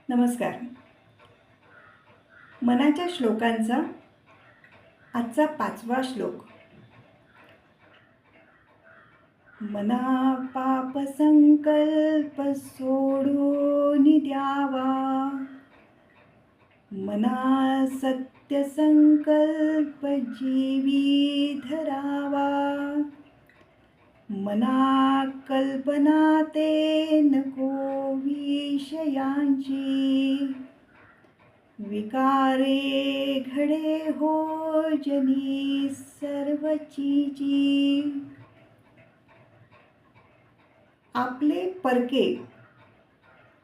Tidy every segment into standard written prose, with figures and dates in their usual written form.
नमस्कार. मनाच्या श्लोकांचा आजचा 5वा श्लोक. मना पाप संकल्प सोडून द्यावा, मना सत्य संकल्प जीवी धरावा, मना कल्पना ते नको विषयांची, विकारे घडे हो जनी सर्वचीची. आपले परके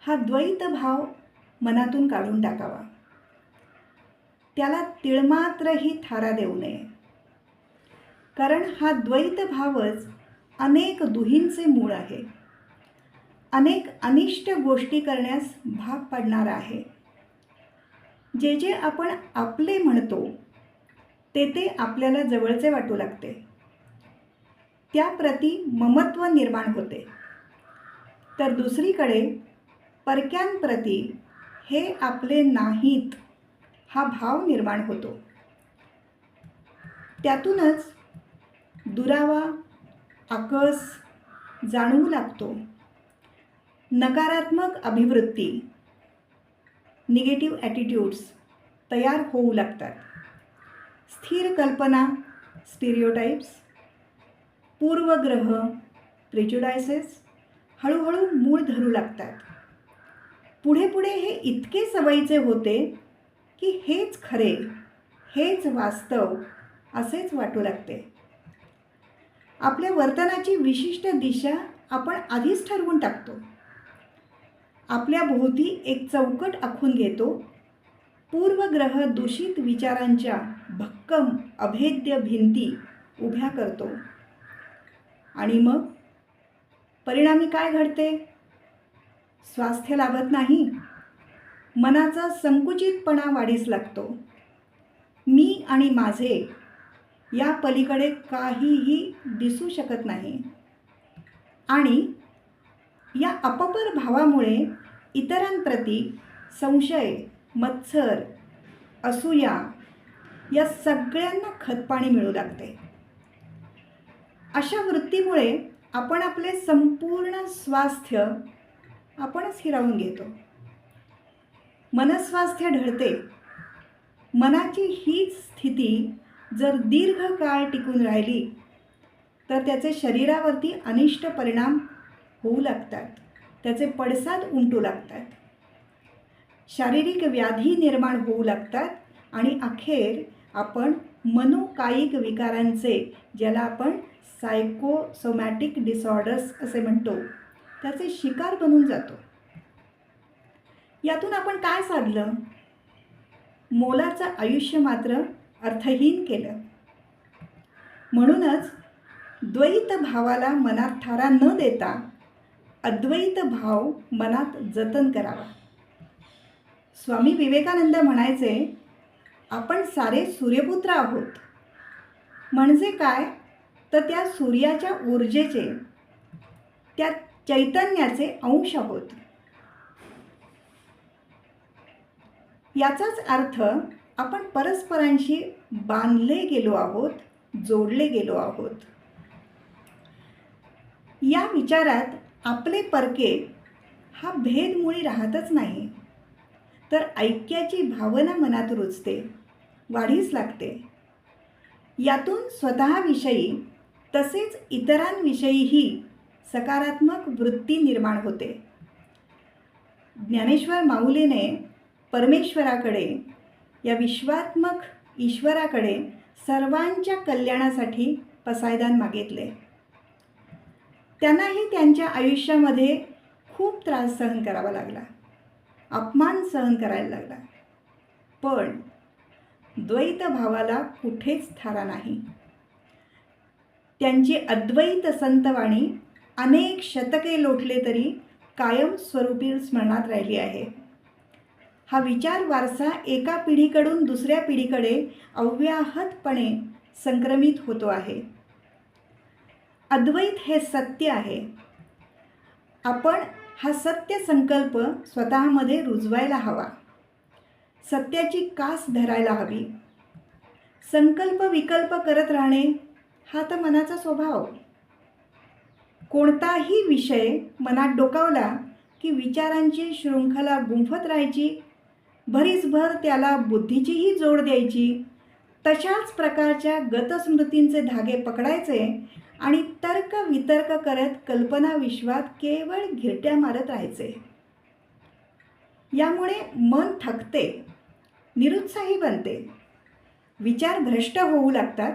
हा द्वैत भाव मनातून काढून टाकावा. त्याला तिळमात्रही थारा देऊ नये, कारण हा द्वैत भावच अनेक दुहींचे मूळ आहे. अनेक अनिष्ट गोष्टी करण्यास भाग पाडणारा आहे. जे जे आपण आपले म्हणतो ते ते आपल्याला जवळचे वाटू लागते. त्याप्रती ममत्व निर्माण होते. तर दुसरीकडे परक्यांप्रती हे आपले नाहीत हा भाव निर्माण होतो. त्यातूनच दुरावा, आकस जाणवू लागतो. नकारात्मक अभिवृत्ती, निगेटिव्ह ॲटिट्यूड्स तयार होऊ लागतात. स्थिर कल्पना, स्टिरियोटाइप्स, पूर्वग्रह, प्रेजुडायसेस हळूहळू मूळ धरू लागतात. पुढे पुढे हे इतके सवयीचे होते की हेच खरे, हेच वास्तव असेच वाटू लागते. आपल्या वर्तनाची विशिष्ट दिशा आपण आधीच ठरवून टाकतो. आपल्या भोवती एक चौकट आखून घेतो. पूर्वग्रह दूषित विचारांच्या भक्कम अभेद्य भिंती उभ्या करतो. आणि मग परिणामी काय घडते? स्वास्थ्य लाभत नाही. मनाचा संकुचितपणा वाढीस लागतो. मी आणि माझे या पलीकडे काहीही दिसू शकत नाही. आणि या अपपर भावामुळे इतरांप्रती संशय, मत्सर, असूया या सगळ्यांना खतपाणी मिळू लागते. अशा वृत्तीमुळे आपण आपले संपूर्ण स्वास्थ्य आपणच हिरावून घेतो. मनस्वास्थ्य ढळते. मनाची हीच स्थिती जर दीर्घकाळ टिकून राहिली तर त्याचे शरीरावरती अनिष्ट परिणाम होऊ लागतात. त्याचे पडसाद उमटू लागतात. शारीरिक व्याधी निर्माण होऊ लागतात. आणि अखेर आपण मनोकायिक विकारांचे, ज्याला आपण सायकोसोमॅटिक डिसऑर्डर्स असे म्हणतो, त्याचे शिकार बनून जातो. यातून आपण काय साधलं? मोलाचं आयुष्य मात्र अर्थहीन केलं. म्हणूनच द्वैत भावाला मनात थारा न देता अद्वैत भाव मनात जतन करावा. स्वामी विवेकानंद म्हणायचे, आपण सारे सूर्यपुत्र आहोत. म्हणजे काय? तर त्या सूर्याच्या ऊर्जेचे, त्या चैतन्याचे अंश आहोत. याचाच अर्थ आपण परस्परांशी बांधले गेलो आहोत, जोडले गेलो आहोत. या विचारात आपले परके हा भेद मुळी राहतच नाही. तर ऐक्याची भावना मनात रुजते, वाढीस लागते. यातून स्वतःविषयी तसेच इतरांविषयीही सकारात्मक वृत्ती निर्माण होते. ज्ञानेश्वर माऊलीने परमेश्वराकडे, या विश्वात्मक ईश्वराकडे सर्वांच्या कल्याणासाठी पसायदान मागितले. त्यांनाही त्यांच्या आयुष्यामध्ये खूप त्रास सहन करावा लागला, अपमान सहन करायला लागला. पण द्वैत भावाला कुठेच थारा नाही. त्यांची अद्वैत संतवाणी अनेक शतके लोटले तरी कायमस्वरूपी स्मरणात राहिली आहे. हा विचार वारसा एका पिढीकडून दुसऱ्या पिढीकडे अव्याहतपणे संक्रमित होतो आहे. अद्वैत हे सत्य आहे. आपण हा सत्य संकल्प स्वतःमध्ये रुजवायला हवा. सत्याची कास धरायला हवी. संकल्प विकल्प करत राहणे हा तर मनाचा स्वभाव. कोणताही विषय मनात डोकावला की विचारांची शृंखला गुंफत राहायची, भरीसभर त्याला बुद्धीचीही जोड द्यायची, तशाच प्रकारच्या गतस्मृतींचे धागे पकडायचे आणि तर्क वितर्क करत कल्पना विश्वात केवळ घिरट्या मारत राहायचे. यामुळे मन थकते, निरुत्साही बनते, विचार भ्रष्ट होऊ लागतात,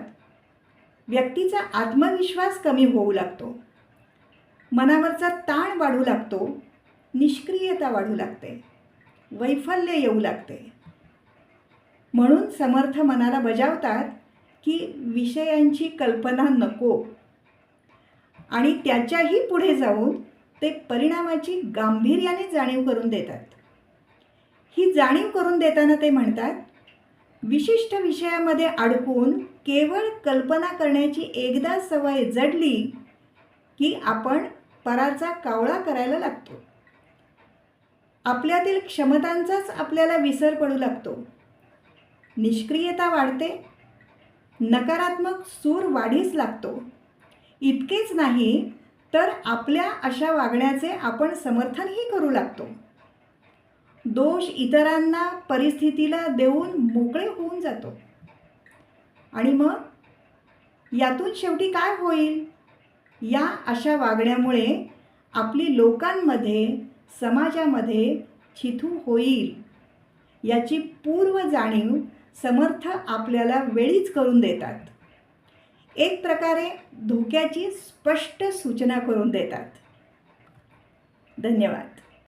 व्यक्तीचा आत्मविश्वास कमी होऊ लागतो, मनावरचा ताण वाढू लागतो, निष्क्रियता वाढू लागते, वैफल्य येऊ लागते. म्हणून समर्थ मनाला बजावतात की विषयांची कल्पना नको आणि त्याच्याही पुढे जाऊन ते परिणामाची गांभीर्याने जाणीव करून देतात. ही जाणीव करून देताना ते म्हणतात, विशिष्ट विषयामध्ये अडकून केवळ कल्पना करण्याची एकदा सवय जडली की आपण पराचा कावळा करायला लागतो. आपल्यातील क्षमतांचाच आपल्याला विसर पडू लागतो. निष्क्रियता वाढते, नकारात्मक सूर वाढीस लागतो. इतकेच नाही तर आपल्या अशा वागण्याचे आपण समर्थनही करू लागतो. दोष इतरांना, परिस्थितीला देऊन मोकळे होऊन जातो. आणि मग यातून शेवटी काय होईल? या अशा वागण्यामुळे आपली लोकांमध्ये, समाजामध्ये छिथू होईल. याची पूर्व जाणीव समर्थ आपल्याला वेळीच करून देतात. एक प्रकारे धोक्याची स्पष्ट सूचना करून देतात. धन्यवाद.